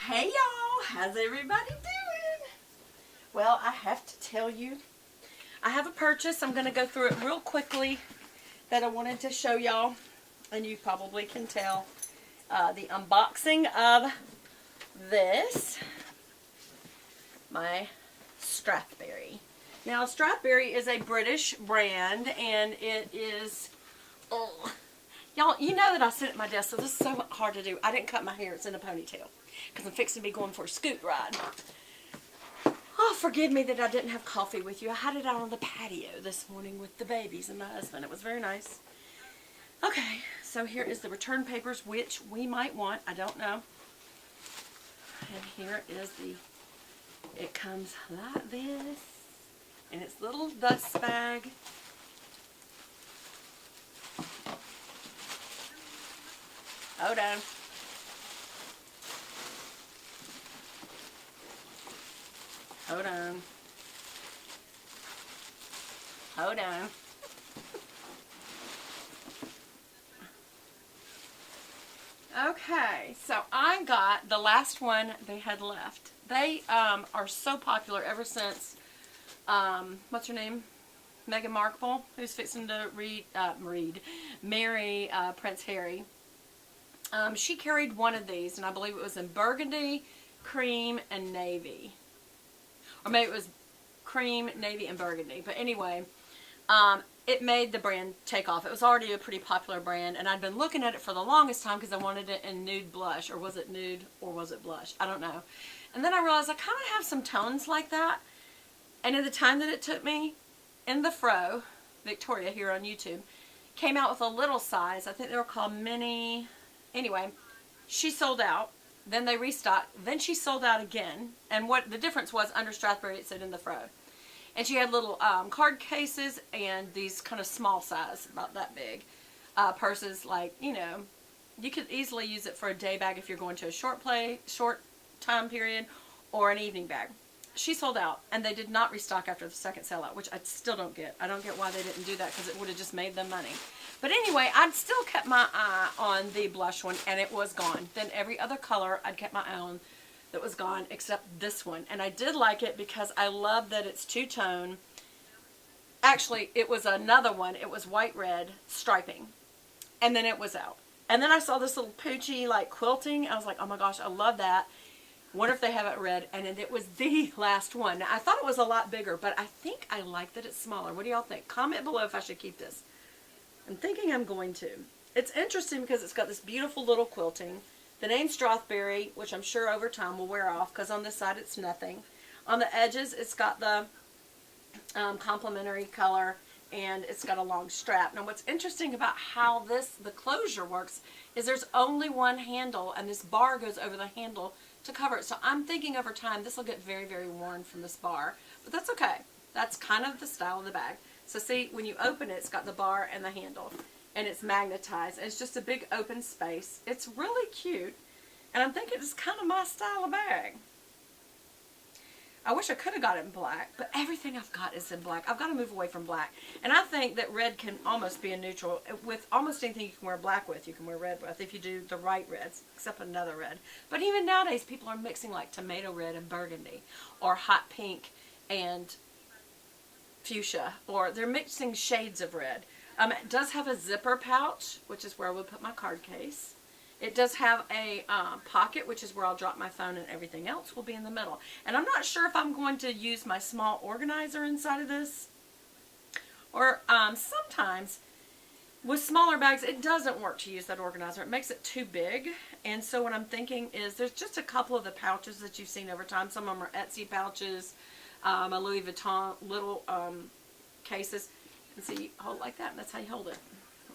Hey y'all, how's everybody doing? Well, I have to tell you, I have a purchase. I'm going to go through it real quickly that I wanted to show y'all, and you probably can tell the unboxing of this, my Strathberry. Now, Strathberry is a British brand, and it is, y'all, you know that I sit at my desk, so this is so hard to do. I didn't cut my hair. It's in a ponytail because I'm fixing to be going for a scoot ride. Oh, forgive me that I didn't have coffee with you. I had it out on the patio this morning with the babies and my husband. It was very nice. Okay, so here is the return papers, which we might want. I don't know. And here is it comes like this in its little dust bag. Hold on. Hold on. Hold on. Okay, so I got the last one they had left. They are so popular ever since, what's her name? Meghan Markle, who's fixing to marry Prince Harry. She carried one of these, and I believe it was in burgundy, cream, and navy. Or maybe it was cream, navy, and burgundy. But anyway, it made the brand take off. It was already a pretty popular brand, and I'd been looking at it for the longest time because I wanted it in nude blush. Or was it nude, or was it blush? I don't know. And then I realized I kind of have some tones like that. And in the time that it took me, in the Fro, Victoria here on YouTube, came out with a little size. I think they were called mini. Anyway, she sold out. Then they restocked. Then she sold out again. And what the difference was, under Strathberry it said in the Fro. And she had little card cases and these kind of small size, about that big, purses. Like, you know, you could easily use it for a day bag if you're going to a short time period, or an evening bag. She sold out, and they did not restock after the second sellout, which I still don't get. I don't get why they didn't do that, because it would have just made them money. But anyway, I'd still kept my eye on the blush one, and it was gone. Then every other color I'd kept my eye on that was gone, except this one. And I did like it because I love that it's two-tone. Actually, it was another one. It was white-red striping. And then it was out. And then I saw this little poochy, like, quilting. I was like, oh my gosh, I love that. Wonder if they have it red. And it was the last one. Now, I thought it was a lot bigger, but I think I like that it's smaller. What do y'all think? Comment below if I should keep this. I'm thinking I'm going to. It's interesting because it's got this beautiful little quilting. The name Strathberry, which I'm sure over time will wear off, because on this side it's nothing. On the edges it's got the complementary color, and it's got a long strap. Now what's interesting about how the closure works is there's only one handle, and this bar goes over the handle to cover it. So I'm thinking over time this will get very, very worn from this bar. But that's okay. That's kind of the style of the bag. So see, when you open it, it's got the bar and the handle. And it's magnetized. And it's just a big open space. It's really cute. And I'm thinking it's kind of my style of bag. I wish I could have got it in black. But everything I've got is in black. I've got to move away from black. And I think that red can almost be a neutral. With almost anything you can wear black with, you can wear red with. If you do the right reds. Except another red. But even nowadays, people are mixing like tomato red and burgundy. Or hot pink and fuchsia, or they're mixing shades of red. It does have a zipper pouch, which is where I would put my card case. It does have a pocket, which is where I'll drop my phone, and everything else will be in the middle. And I'm not sure if I'm going to use my small organizer inside of this, or sometimes with smaller bags it doesn't work to use that organizer. It makes it too big. And so what I'm thinking is there's just a couple of the pouches that you've seen over time. Some of them are Etsy pouches. A Louis Vuitton little cases. And see, you hold like that, and that's how you hold it.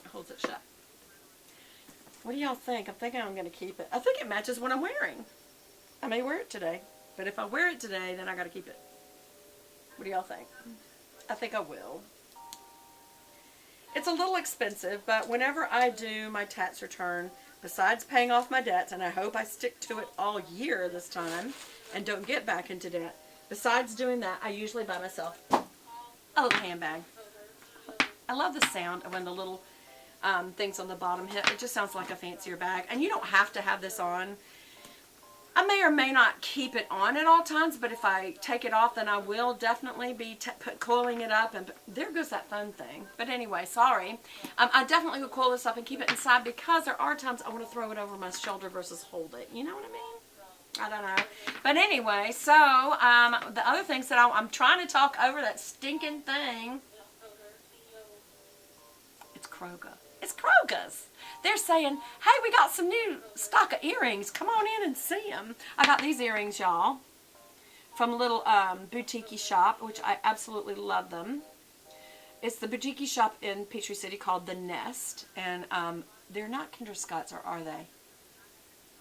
It holds it shut. What do y'all think? I'm thinking I'm going to keep it. I think it matches what I'm wearing. I may wear it today, but if I wear it today, then I got to keep it. What do y'all think? I think I will. It's a little expensive, but whenever I do my tax return, besides paying off my debts, and I hope I stick to it all year this time and don't get back into debt, besides doing that, I usually buy myself a little handbag. I love the sound of when the little things on the bottom hit. It just sounds like a fancier bag. And you don't have to have this on. I I may or may not keep it on at all times, but if I take it off, then I will definitely be coiling it up. And there goes that fun thing. But anyway, sorry. I definitely would coil this up and keep it inside because there are times I want to throw it over my shoulder versus hold it. You know what I mean? I don't know. But anyway, so the other things that I'm trying to talk over that stinking thing. It's Kroger. It's Kroger's. They're saying, hey, we got some new stock of earrings. Come on in and see them. I got these earrings, y'all, from a little boutique shop, which I absolutely love them. It's the boutique shop in Peachtree City called The Nest. And they're not Kinder Scotts, or are they?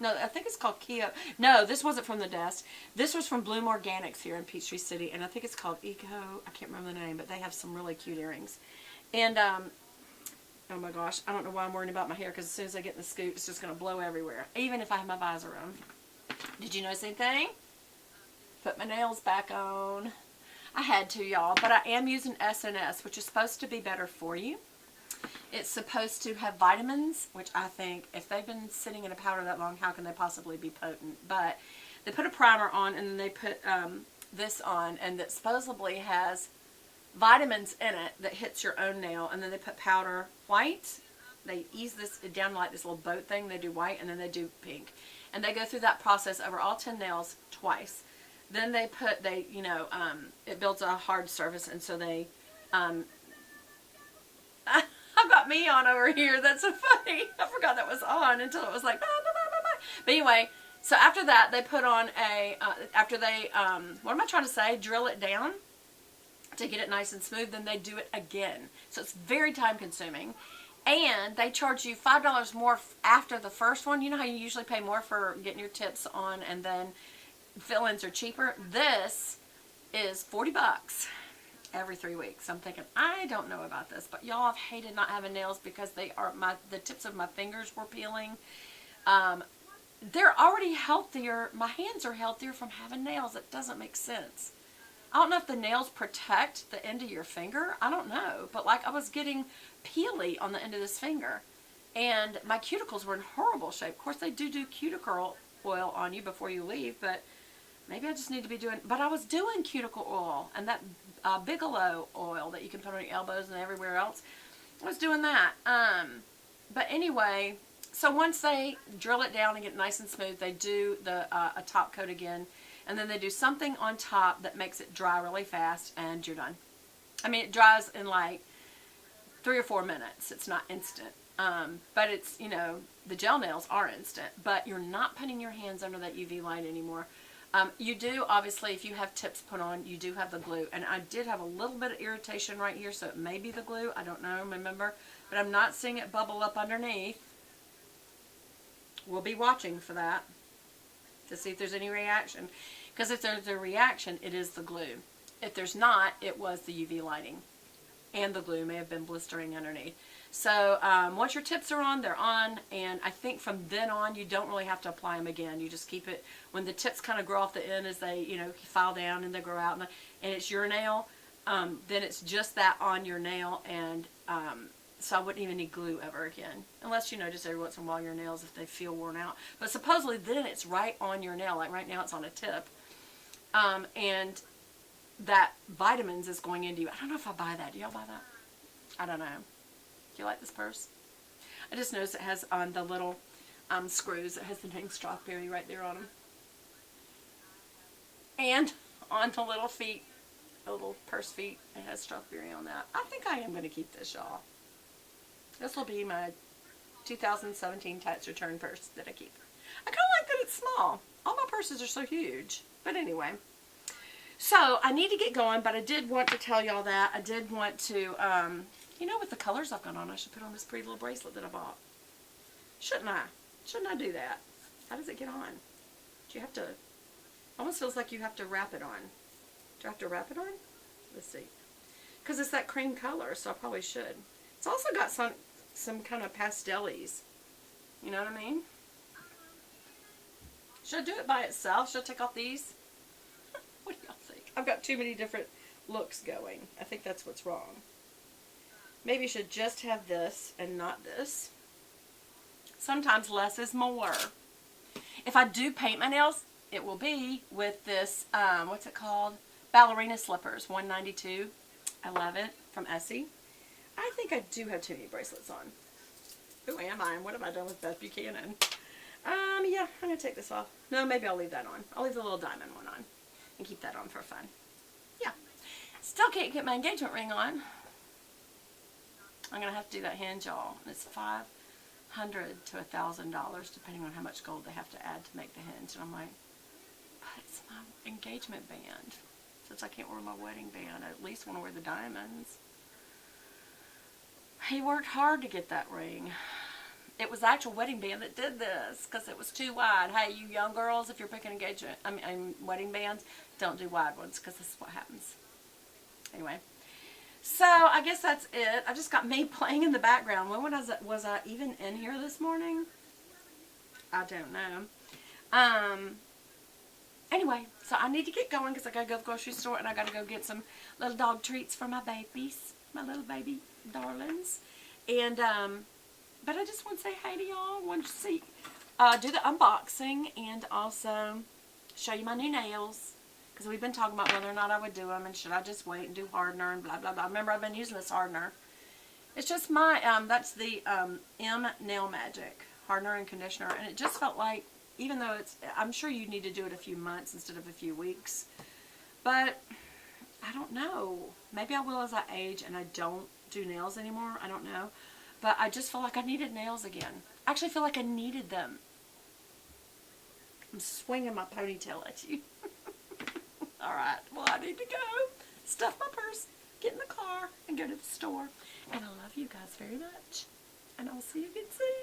No, I think it's called Keo. No, this wasn't from The Nest. This was from Bloom Organics here in Peachtree City. And I think it's called Eco. I can't remember the name, but they have some really cute earrings. And oh my gosh, I don't know why I'm worrying about my hair, because as soon as I get in the scoop, it's just going to blow everywhere, even if I have my visor on. Did you notice anything? Put my nails back on. I had to, y'all, but I am using S&S, which is supposed to be better for you. It's supposed to have vitamins, which I think, if they've been sitting in a powder that long, how can they possibly be potent? But they put a primer on, and then they put this on, and that supposedly has vitamins in it that hits your own nail, and then they put powder white. They ease this down like this little boat thing. They do white, and then they do pink, and they go through that process over all 10 nails twice. Then they put it builds a hard surface, and so they I've got me on over here. That's so funny. I forgot that was on until it was like but anyway, so after that they put on a what am I trying to say, drill it down to get it nice and smooth. Then they do it again, so it's very time consuming, and they charge you $5 more after the first one. You know how you usually pay more for getting your tips on, and then fill-ins are cheaper? This is $40 every 3 weeks. I'm thinking, I don't know about this, but y'all, I've hated not having nails because the tips of my fingers were peeling. They're already healthier. My hands are healthier from having nails. It doesn't make sense. I don't know if the nails protect the end of your finger. I don't know. But like, I was getting peely on the end of this finger, and my cuticles were in horrible shape. Of course, they do cuticle oil on you before you leave, but maybe I just need to be doing, but I was doing cuticle oil and that Bigelow oil that you can put on your elbows and everywhere else. I was doing that. But anyway, so once they drill it down and get nice and smooth, they do a top coat again. And then they do something on top that makes it dry really fast, and you're done. I mean, it dries in like 3 or 4 minutes. It's not instant. But it's, the gel nails are instant. But you're not putting your hands under that UV light anymore. You do, obviously, if you have tips put on, you do have the glue. And I did have a little bit of irritation right here, so it may be the glue. I don't know, remember. But I'm not seeing it bubble up underneath. We'll be watching for that to see if there's any reaction. Because if there's a reaction, it is the glue. If there's not, it was the UV lighting. And the glue may have been blistering underneath. So once your tips are on, they're on. And I think from then on, you don't really have to apply them again. You just keep it, when the tips kind of grow off the end as they, file down and they grow out. And it's your nail, then it's just that on your nail. And so I wouldn't even need glue ever again. Unless, just every once in a while your nails, if they feel worn out. But supposedly then it's right on your nail. Like right now it's on a tip. And that vitamins is going into you. I don't know if I buy that. Do y'all buy that? I don't know. Do you like this purse? I just noticed it has on the little screws. It has the name Strathberry right there on them. And on the little feet, the little purse feet, it has Strathberry on that. I think I am going to keep this, y'all. This will be my 2017 tax return purse that I keep. I kind of like that it's small. All my purses are so huge. But anyway. So, I need to get going, but I did want to tell y'all that. I did want to, with the colors I've got on, I should put on this pretty little bracelet that I bought. Shouldn't I? Shouldn't I do that? How does it get on? Do you have to, almost feels like you have to wrap it on. Do I have to wrap it on? Let's see. Because it's that cream color, so I probably should. It's also got some kind of pastel-ies. You know what I mean? Should I do it by itself? Should I take off these? What do y'all think? I've got too many different looks going. I think that's what's wrong. Maybe you should just have this and not this. Sometimes less is more. If I do paint my nails, it will be with this, what's it called? Ballerina slippers, $192. I love it, from Essie. I think I do have too many bracelets on. Who am I? What have I done with Beth Buchanan? Yeah, I'm going to take this off. No, maybe I'll leave that on. I'll leave the little diamond one on and keep that on for fun. Yeah. Still can't get my engagement ring on. I'm going to have to do that hinge, y'all. It's $500 to $1,000, depending on how much gold they have to add to make the hinge. And I'm like, but it's my engagement band. Since I can't wear my wedding band, I at least want to wear the diamonds. He worked hard to get that ring. It was the actual wedding band that did this because it was too wide. Hey, you young girls, if you're picking engagement, wedding bands, don't do wide ones because this is what happens. Anyway, so I guess that's it. I just got me playing in the background. When was I even in here this morning? I don't know. Anyway, so I need to get going because I got to go to the grocery store and I got to go get some little dog treats for my babies, my little baby darlings. And, but I just want to say hi to y'all. I wanted to see, do the unboxing and also show you my new nails. Because we've been talking about whether or not I would do them and should I just wait and do hardener and blah, blah, blah. Remember, I've been using this hardener. It's just my, that's the M Nail Magic hardener and conditioner. And it just felt like, even though it's, I'm sure you need to do it a few months instead of a few weeks. But, I don't know. Maybe I will as I age and I don't do nails anymore. I don't know. But I just feel like I needed nails again. I actually feel like I needed them. I'm swinging my ponytail at you. Alright, well I need to go. Stuff my purse, get in the car, and go to the store. And I love you guys very much. And I'll see you again soon.